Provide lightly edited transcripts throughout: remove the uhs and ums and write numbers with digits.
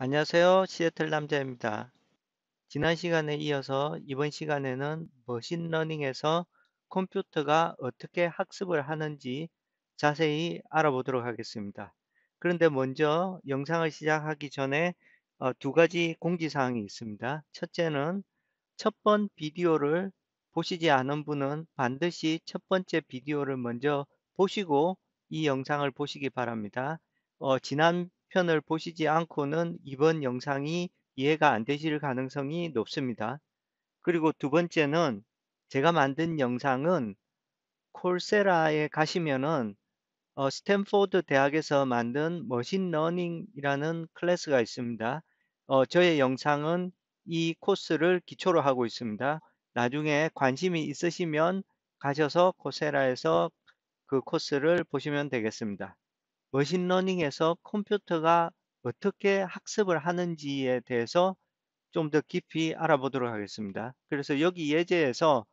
안녕하세요. 시애틀 남자입니다. 지난 시간에 이어서 이번 시간에는 머신러닝에서 컴퓨터가 어떻게 학습을 하는지 자세히 알아보도록 하겠습니다. 그런데 먼저 영상을 시작하기 전에 두 가지 공지사항이 있습니다. 첫째는 첫 번 비디오를 보시지 않은 분은 반드시 첫 번째 비디오를 먼저 보시고 이 영상을 보시기 바랍니다. 지난 편을 보시지 않고는 이번 영상이 이해가 안 되실 가능성이 높습니다. 그리고 두 번째는 제가 만든 영상은 콜세라에 가시면은 스탠포드 대학에서 만든 머신러닝이라는 클래스가 있습니다. 저의 영상은 이 코스를 기초로 하고 있습니다. 나중에 관심이 있으시면 가셔서 코세라에서 그 코스를 보시면 되겠습니다. 머신러닝에서 컴퓨터가 어떻게 학습을 하는지에 대해서 좀 더 깊이 알아보도록 하겠습니다. 그래서 여기 예제에서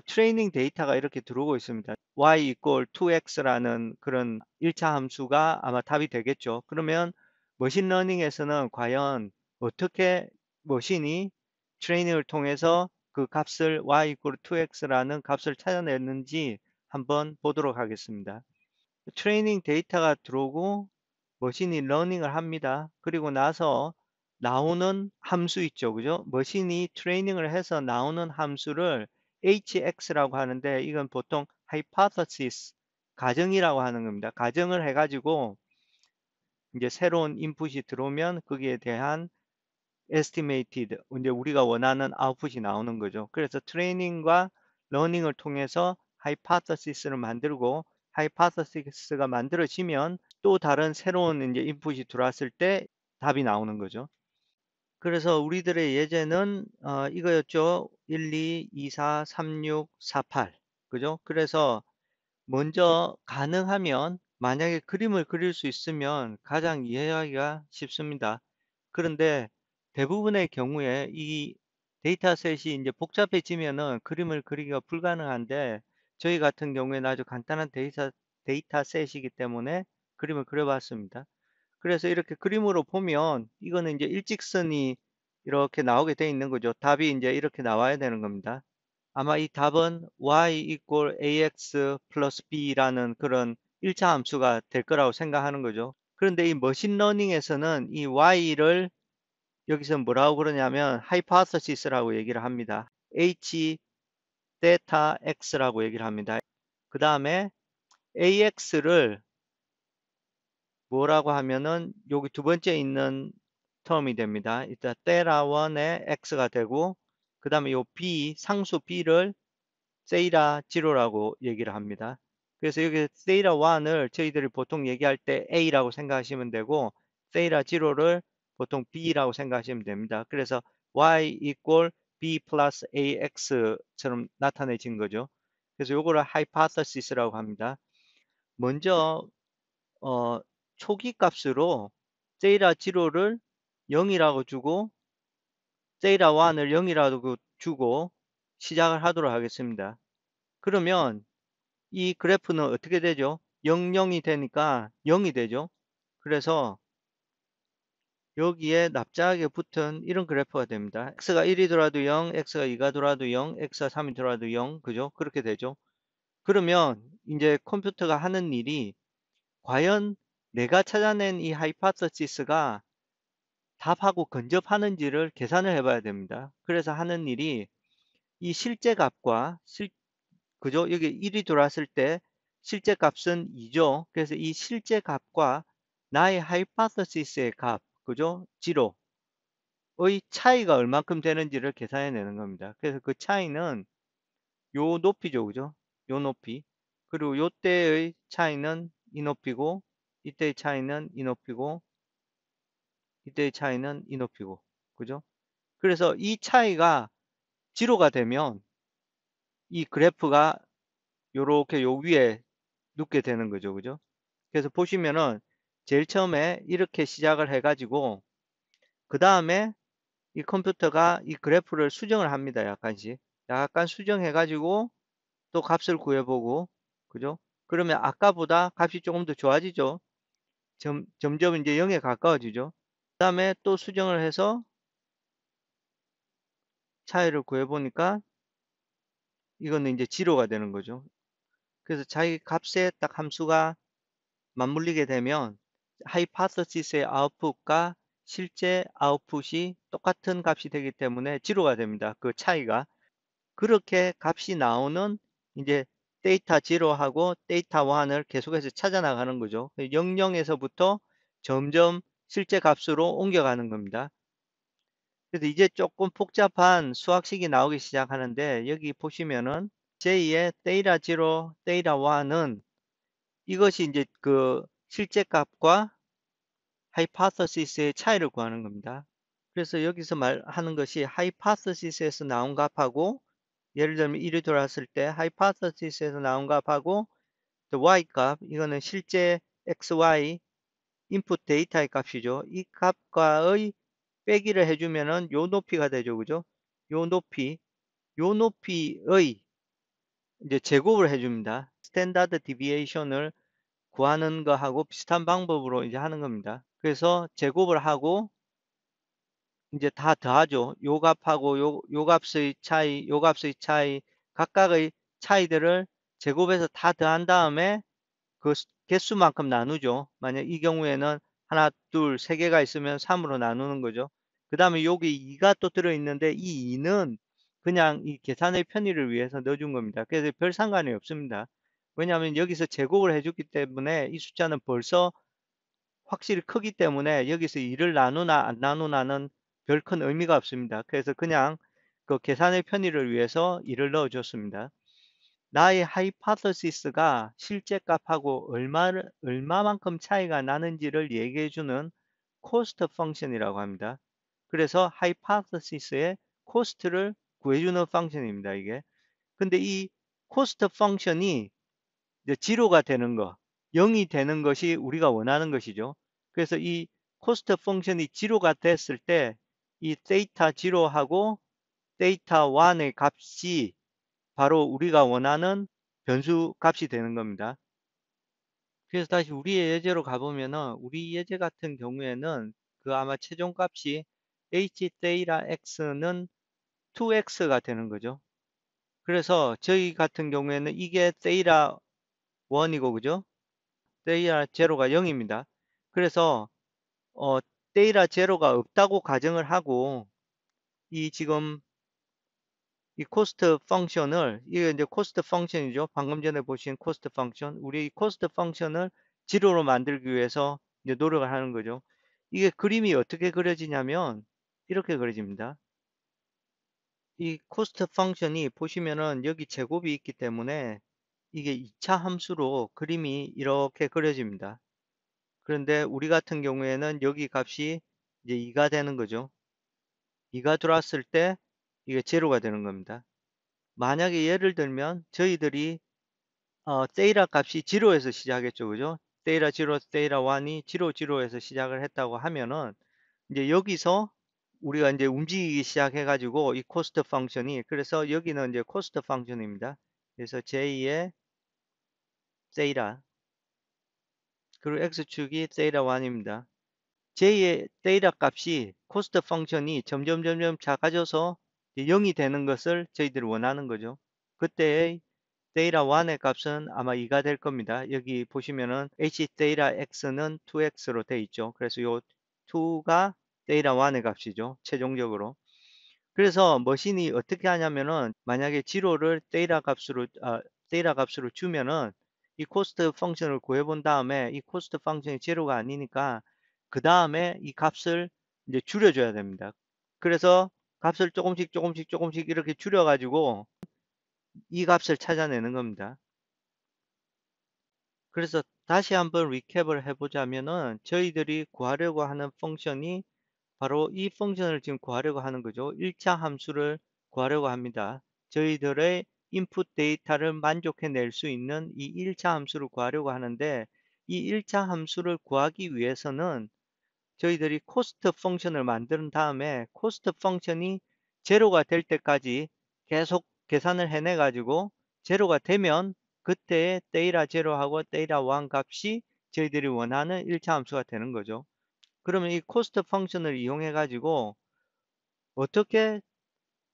트레이닝 데이터가 이렇게 들어오고 있습니다. y equal 2x라는 그런 1차 함수가 아마 답이 되겠죠. 그러면 머신러닝에서는 과연 어떻게 머신이 트레이닝을 통해서 그 값을 y equal 2x라는 값을 찾아냈는지 한번 보도록 하겠습니다. 트레이닝 데이터가 들어오고 머신이 러닝을 합니다. 그리고 나서 나오는 함수 있죠. 그죠? 머신이 트레이닝을 해서 나오는 함수를 hx라고 하는데 이건 보통 hypothesis, 가정이라고 하는 겁니다. 가정을 해가지고 이제 새로운 인풋이 들어오면 거기에 대한 estimated, 이제 우리가 원하는 아웃풋이 나오는 거죠. 그래서 트레이닝과 러닝을 통해서 hypothesis를 만들고 hypothesis가 만들어지면 또 다른 새로운 이제 인풋이 들어왔을 때 답이 나오는 거죠. 그래서 우리들의 예제는 이거였죠. 1, 2, 2, 4, 3, 6, 4, 8. 그죠? 그래서 먼저 가능하면 만약에 그림을 그릴 수 있으면 가장 이해하기가 쉽습니다. 그런데 대부분의 경우에 이 데이터셋이 이제 복잡해지면은 그림을 그리기가 불가능한데 저희 같은 경우에는 아주 간단한 데이터셋이기 때문에 그림을 그려봤습니다. 그래서 이렇게 그림으로 보면 이거는 이제 일직선이 이렇게 나오게 돼 있는 거죠. 답이 이제 이렇게 나와야 되는 겁니다. 아마 이 답은 y equal ax 플러스 b라는 그런 1차 함수가 될 거라고 생각하는 거죠. 그런데 이 머신러닝에서는 이 y를 여기서 뭐라고 그러냐면 hypothesis라고 얘기를 합니다. h theta x라고 얘기를 합니다. 그 다음에 ax를 뭐라고 하면은 여기 두 번째 있는 텀이 됩니다. 일단 theta 1에 x가 되고 그 다음에 요 b 상수 b를 세이라 제로라고 얘기를 합니다. 그래서 여기 세이라 1을 저희들이 보통 얘기할 때 A라고 생각하시면 되고 세이라 제로를 보통 B라고 생각하시면 됩니다. 그래서 Y equal B 플러스 AX처럼 나타내진 거죠. 그래서 요거를 hypothesis라고 합니다. 먼저 어, 초기 값으로 세이라 제로를 0이라고 주고 세이라 1을 0이라고 주고 시작을 하도록 하겠습니다. 그러면 이 그래프는 어떻게 되죠? 0, 0이 되니까 0이 되죠. 그래서 여기에 납작하게 붙은 이런 그래프가 됩니다. x가 1이 돌아도 0, x가 2가 돌아도 0, x가 3이 돌아도 0, 그죠? 그렇게 되죠. 그러면 이제 컴퓨터가 하는 일이 과연 내가 찾아낸 이 하이파터시스가 답하고 근접하는지를 계산을 해봐야 됩니다. 그래서 하는 일이 이 실제 값과 그죠? 여기 1이 들어왔을 때 실제 값은 2죠. 그래서 이 실제 값과 나의 하이파서시스의 값, 그죠? 지로의 차이가 얼만큼 되는지를 계산해내는 겁니다. 그래서 그 차이는 요 높이죠, 그죠? 요 높이. 그리고 요 때의 차이는 이 높이고, 이때의 차이는 이 높이고, 이때의 차이는 이 높이고, 그죠? 그래서 이 차이가 지로가 되면 이 그래프가 요렇게 요 위에 눕게 되는 거죠. 그죠? 그래서 보시면은 제일 처음에 이렇게 시작을 해가지고 그 다음에 이 컴퓨터가 이 그래프를 수정을 합니다. 약간씩. 약간 수정해가지고 또 값을 구해보고 그죠? 그러면 아까보다 값이 조금 더 좋아지죠. 점점 이제 0에 가까워지죠. 다음에 또 수정을 해서 차이를 구해보니까 이거는 이제 제로가 되는 거죠. 그래서 자기 값에 딱 함수가 맞물리게 되면 하이파서시스의 아웃풋과 실제 아웃풋이 똑같은 값이 되기 때문에 제로가 됩니다. 그 차이가. 그렇게 값이 나오는 이제 데이터 제로하고 데이터 1을 계속해서 찾아 나가는 거죠. 00에서부터 점점 실제 값으로 옮겨가는 겁니다. 그래서 이제 조금 복잡한 수학식이 나오기 시작하는데 여기 보시면은 j 의 데이터 제로, 데이터 1은 이것이 이제 그 실제 값과 하이파서시스의 차이를 구하는 겁니다. 그래서 여기서 말하는 것이 하이파서시스에서 나온 값하고 예를 들면 1이 돌았을 때 하이파서시스에서 나온 값하고 y 값 이거는 실제 xy 인풋 데이터의 값이죠. 이 값과의 빼기를 해주면은 요 높이가 되죠. 그죠? 요 높이의 이제 제곱을 해줍니다. 스탠다드 디비에이션을 구하는 거하고 비슷한 방법으로 이제 하는 겁니다. 그래서 제곱을 하고 이제 다 더하죠. 요 값하고 요 값의 차이, 요 값의 차이, 각각의 차이들을 제곱해서 다 더한 다음에 그 개수만큼 나누죠. 만약 이 경우에는 하나, 둘, 세 개가 있으면 3으로 나누는 거죠. 그 다음에 여기 2가 또 들어있는데 이 2는 그냥 이 계산의 편의를 위해서 넣어준 겁니다. 그래서 별 상관이 없습니다. 왜냐하면 여기서 제곱을 해줬기 때문에 이 숫자는 벌써 확실히 크기 때문에 여기서 2를 나누나 안 나누나는 별 큰 의미가 없습니다. 그래서 그냥 그 계산의 편의를 위해서 2를 넣어줬습니다. 나의 하이파서시스가 실제 값하고 얼마만큼 차이가 나는지를 얘기해주는 코스트 펑션이라고 합니다. 그래서 하이파서시스의 코스트를 구해주는 펑션입니다. 이게. 근데 이 코스트 펑션이 이제 제로가 되는 거, 0이 되는 것이 우리가 원하는 것이죠. 그래서 이 코스트 펑션이 제로가 됐을 때 이 데이터 제로하고 데이터 1의 값이 바로 우리가 원하는 변수 값이 되는 겁니다. 그래서 다시 우리의 예제로 가보면은 우리 예제 같은 경우에는 그 아마 최종 값이 h 데이터 x는 2x가 되는 거죠. 그래서 저희 같은 경우에는 이게 데이터 1이고 그죠? 데이터 제로가 0입니다. 그래서 데이터 제로가 없다고 가정을 하고 이 지금 이 코스트 펑션을 이게 이제 코스트 펑션이죠. 방금 전에 보신 코스트 펑션. 우리 이 코스트 펑션을 제로로 만들기 위해서 이제 노력을 하는 거죠. 이게 그림이 어떻게 그려지냐면 이렇게 그려집니다. 이 코스트 펑션이 보시면은 여기 제곱이 있기 때문에 이게 2차 함수로 그림이 이렇게 그려집니다. 그런데 우리 같은 경우에는 여기 값이 이제 2가 되는 거죠. 2가 들어왔을 때 이게 제로가 되는 겁니다. 만약에 예를 들면 저희들이 세이라 값이 제로에서 시작했죠. 그죠? 세이라 제로, 세이라 1이 제로 제로에서 시작을 했다고 하면은 이제 여기서 우리가 이제 움직이기 시작해 가지고 이 코스트 펑션이 그래서 여기는 이제 코스트 펑션입니다. 그래서 J의 세이라 그리고 X축이 세이라 1입니다. J의 데이터 값이 코스트 펑션이 점점 작아져서 0이 되는 것을 저희들이 원하는 거죠. 그때의 데이터 1의 값은 아마 2가 될 겁니다. 여기 보시면은 h 데이터 x는 2x로 돼 있죠. 그래서 요 2가 데이터 1의 값이죠. 최종적으로. 그래서 머신이 어떻게 하냐면은 만약에 제로를 데이터 값으로 주면은 이 코스트 펑션을 구해 본 다음에 이 코스트 펑션이 제로가 아니니까 그 다음에 이 값을 이제 줄여줘야 됩니다. 그래서 값을 조금씩 이렇게 줄여 가지고 이 값을 찾아내는 겁니다. 그래서 다시 한번 리캡을 해보자면은 저희들이 구하려고 하는 펑션이 바로 이 펑션을 지금 구하려고 하는 거죠. 1차 함수를 구하려고 합니다. 저희들의 인풋 데이터를 만족해낼 수 있는 이 1차 함수를 구하려고 하는데 이 1차 함수를 구하기 위해서는 저희들이 코스트 펑션을 만든 다음에 코스트 펑션이 제로가 될 때까지 계속 계산을 해내 가지고 제로가 되면 그때의 데이터 제로하고 데이터 1 값이 저희들이 원하는 1차 함수가 되는 거죠. 그러면 이 코스트 펑션을 이용해 가지고 어떻게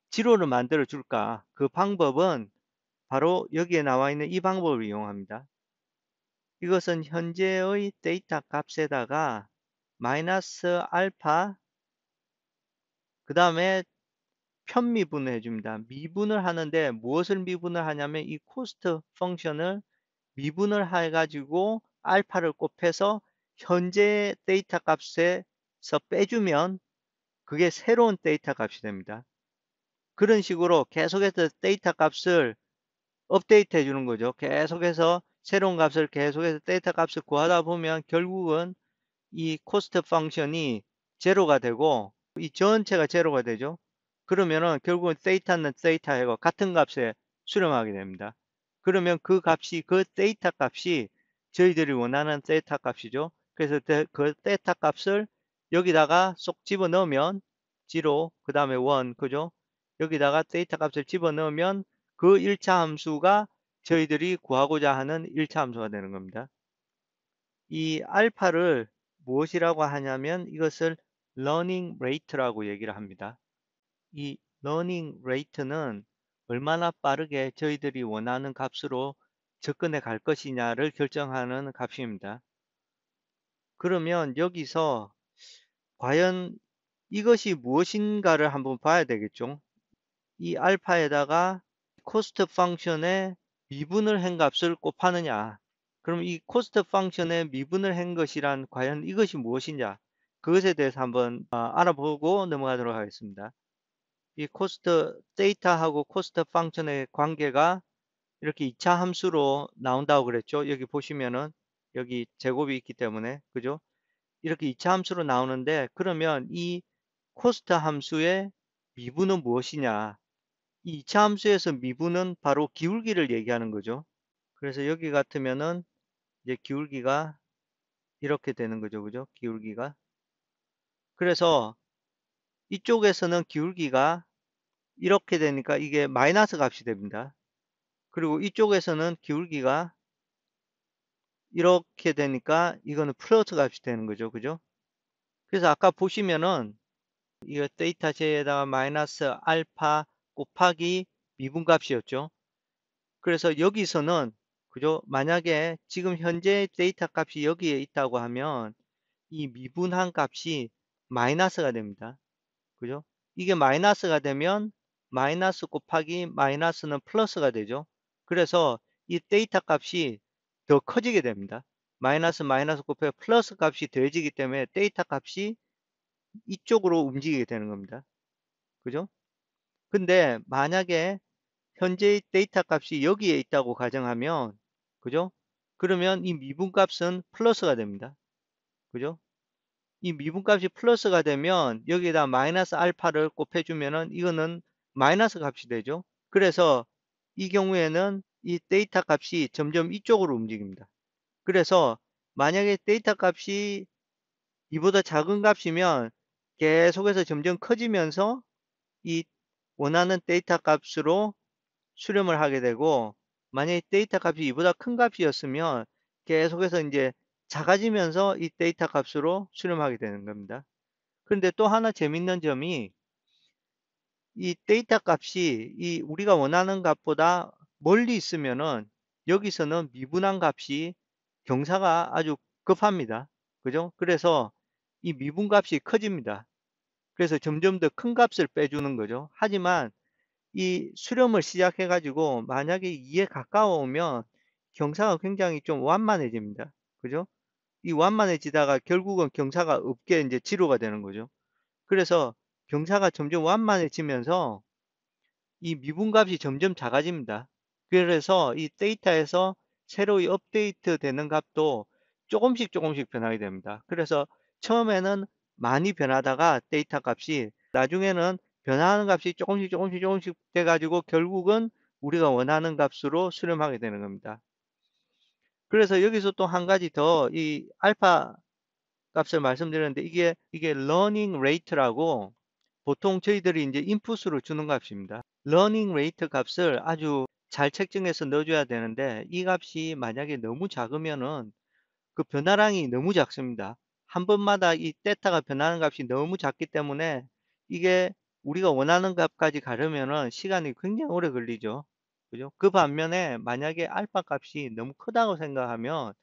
지로를 만들어 줄까? 그 방법은 바로 여기에 나와 있는 이 방법을 이용합니다. 이것은 현재의 데이터 값에다가 마이너스 알파 그 다음에 편미분을 해줍니다. 미분을 하는데 무엇을 미분을 하냐면 이 코스트 펑션을 미분을 해가지고 알파를 곱해서 현재 데이터 값에서 빼주면 그게 새로운 데이터 값이 됩니다. 그런 식으로 계속해서 데이터 값을 업데이트 해주는 거죠. 계속해서 새로운 값을 계속해서 데이터 값을 구하다 보면 결국은 이 코스트 펑션이 제로가 되고 이 전체가 제로가 되죠. 그러면은 결국은 데이터는 데이터하고 같은 값에 수렴하게 됩니다. 그러면 그 값이 그 데이터 값이 저희들이 원하는 데이터 값이죠. 그래서 그 데이터 값을 여기다가 쏙 집어 넣으면 0, 그 다음에 1, 그죠? 여기다가 데이터 값을 집어 넣으면 그 1차 함수가 저희들이 구하고자 하는 1차 함수가 되는 겁니다. 이 알파를 무엇이라고 하냐면 이것을 learning rate라고 얘기를 합니다. 이 learning rate는 얼마나 빠르게 저희들이 원하는 값으로 접근해 갈 것이냐를 결정하는 값입니다. 그러면 여기서 과연 이것이 무엇인가를 한번 봐야 되겠죠. 이 알파에다가 코스트 펑션의 미분을 한 값을 곱하느냐. 그럼 이 코스트 펑션의 미분을 한 것이란 과연 이것이 무엇이냐. 그것에 대해서 한번 알아보고 넘어가도록 하겠습니다. 이 코스트 데이터하고 코스트 펑션의 관계가 이렇게 2차 함수로 나온다고 그랬죠. 여기 보시면은 여기 제곱이 있기 때문에 그죠? 이렇게 2차 함수로 나오는데 그러면 이 코스트 함수의 미분은 무엇이냐? 이 2차 함수에서 미분은 바로 기울기를 얘기하는 거죠. 그래서 여기 같으면은 이제 기울기가 이렇게 되는 거죠. 그죠? 기울기가. 그래서 이쪽에서는 기울기가 이렇게 되니까 이게 마이너스 값이 됩니다. 그리고 이쪽에서는 기울기가 이렇게 되니까 이거는 플러스 값이 되는 거죠. 그죠? 그래서 아까 보시면은 이거 데이터 J에다가 마이너스 알파 곱하기 미분값이었죠. 그래서 여기서는 그죠? 만약에 지금 현재 데이터 값이 여기에 있다고 하면 이 미분한 값이 마이너스가 됩니다. 그죠? 이게 마이너스가 되면 마이너스 곱하기 마이너스는 플러스가 되죠. 그래서 이 데이터 값이 더 커지게 됩니다. 마이너스 마이너스 곱하기 플러스 값이 더해지기 때문에 데이터 값이 이쪽으로 움직이게 되는 겁니다. 그죠? 근데 만약에 현재의 데이터 값이 여기에 있다고 가정하면 그죠? 그러면 이 미분값은 플러스가 됩니다. 그죠? 이 미분값이 플러스가 되면 여기에다 마이너스 알파를 곱해주면은 이거는 마이너스 값이 되죠. 그래서 이 경우에는 이 데이터 값이 점점 이쪽으로 움직입니다. 그래서 만약에 데이터 값이 이보다 작은 값이면 계속해서 점점 커지면서 이 원하는 데이터 값으로 수렴을 하게 되고 만약에 데이터 값이 이보다 큰 값이었으면 계속해서 이제 작아지면서 이 데이터 값으로 수렴하게 되는 겁니다. 그런데 또 하나 재밌는 점이 이 데이터 값이 이 우리가 원하는 값보다 멀리 있으면은 여기서는 미분한 값이 경사가 아주 급합니다. 그죠? 그래서 이 미분 값이 커집니다. 그래서 점점 더 큰 값을 빼주는 거죠. 하지만 이 수렴을 시작해 가지고 만약에 2에 가까워오면 경사가 굉장히 좀 완만해집니다. 그죠? 이 완만해지다가 결국은 경사가 없게 이제 지로가 되는 거죠. 그래서 경사가 점점 완만해지면서 이 미분값이 점점 작아집니다. 그래서 이 데이터에서 새로이 업데이트 되는 값도 조금씩 변하게 됩니다. 그래서 처음에는 많이 변하다가 데이터 값이 나중에는 변하는 값이 조금씩 돼가지고 결국은 우리가 원하는 값으로 수렴하게 되는 겁니다. 그래서 여기서 또 한 가지 더 이 알파 값을 말씀드렸는데 이게 learning rate라고 보통 저희들이 이제 인풋으로 주는 값입니다. learning rate 값을 아주 잘 책정해서 넣어줘야 되는데 이 값이 만약에 너무 작으면은 그 변화량이 너무 작습니다. 한 번마다 이 데이터가 변하는 값이 너무 작기 때문에 이게 우리가 원하는 값까지 가려면은 시간이 굉장히 오래 걸리죠. 그죠? 그 반면에 만약에 알파 값이 너무 크다고 생각하면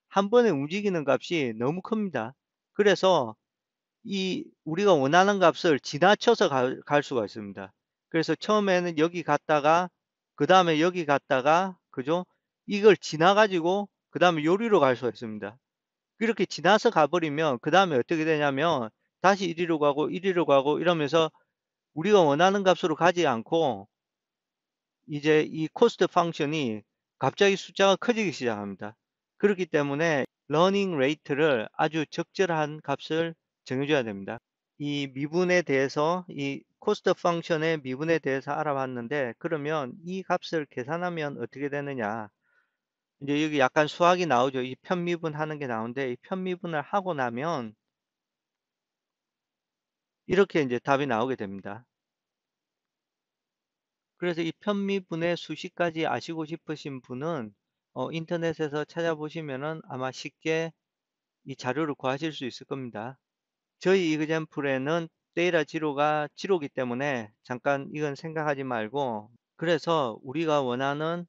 한 번에 움직이는 값이 너무 큽니다. 그래서 이 우리가 원하는 값을 지나쳐서 갈 수가 있습니다. 그래서 처음에는 여기 갔다가 그 다음에 여기 갔다가 그죠? 이걸 지나가지고 그 다음에 요리로 갈 수가 있습니다. 이렇게 지나서 가버리면 그 다음에 어떻게 되냐면 다시 이리로 가고 이리로 가고 이러면서 우리가 원하는 값으로 가지 않고 이제 이 코스트 펑션이 갑자기 숫자가 커지기 시작합니다. 그렇기 때문에 러닝 레이트를 아주 적절한 값을 정해줘야 됩니다. 이 미분에 대해서 이 코스트 펑션의 미분에 대해서 알아봤는데 그러면 이 값을 계산하면 어떻게 되느냐. 이제 여기 약간 수학이 나오죠. 이 편미분 하는 게 나오는데 이 편미분을 하고 나면 이렇게 이제 답이 나오게 됩니다. 그래서 이 편미분의 수식까지 아시고 싶으신 분은 인터넷에서 찾아보시면은 아마 쉽게 이 자료를 구하실 수 있을 겁니다. 저희 이그젬플에는 데이터 지로가 지로기 때문에 잠깐 이건 생각하지 말고 그래서 우리가 원하는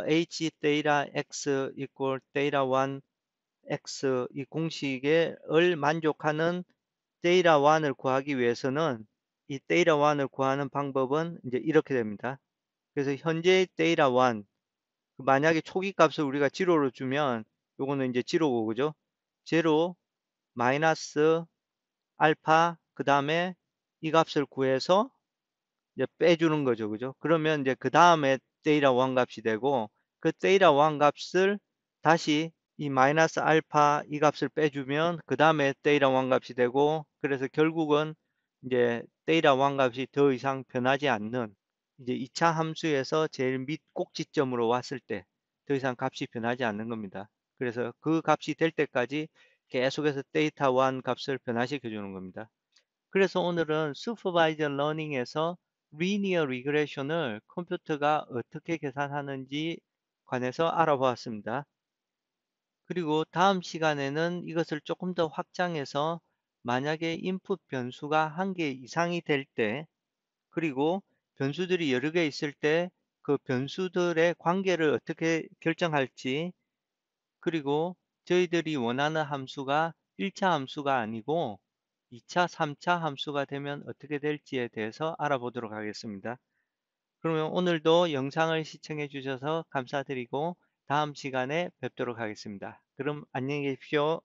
h 데이터 x equal 데이터 1 x 이 공식을 만족하는 데이터 1을 구하기 위해서는 이 데이터 1을 구하는 방법은 이제 이렇게 됩니다. 그래서 현재 데이터 1 만약에 초기 값을 우리가 제로로 주면 요거는 이제 제로고 그죠? 제로 마이너스 알파 그 다음에 이 값을 구해서 이제 빼주는 거죠. 그죠? 그러면 이제 그 다음에 데이터 1 값이 되고 그 데이터 1 값을 다시 이 마이너스 알파 이 값을 빼주면 그 다음에 데이터 1 값이 되고 그래서 결국은 이제 데이터 1 값이 더 이상 변하지 않는 이제 2차 함수에서 제일 밑 꼭지점으로 왔을 때 더 이상 값이 변하지 않는 겁니다. 그래서 그 값이 될 때까지 계속해서 데이터 1 값을 변화시켜 주는 겁니다. 그래서 오늘은 슈퍼바이저 러닝에서 리니어 리그레션을 컴퓨터가 어떻게 계산하는지 관해서 알아보았습니다. 그리고 다음 시간에는 이것을 조금 더 확장해서 만약에 인풋 변수가 한 개 이상이 될 때, 그리고 변수들이 여러 개 있을 때 그 변수들의 관계를 어떻게 결정할지, 그리고 저희들이 원하는 함수가 1차 함수가 아니고 2차, 3차 함수가 되면 어떻게 될지에 대해서 알아보도록 하겠습니다. 그러면 오늘도 영상을 시청해 주셔서 감사드리고 다음 시간에 뵙도록 하겠습니다. 그럼 안녕히 계십시오.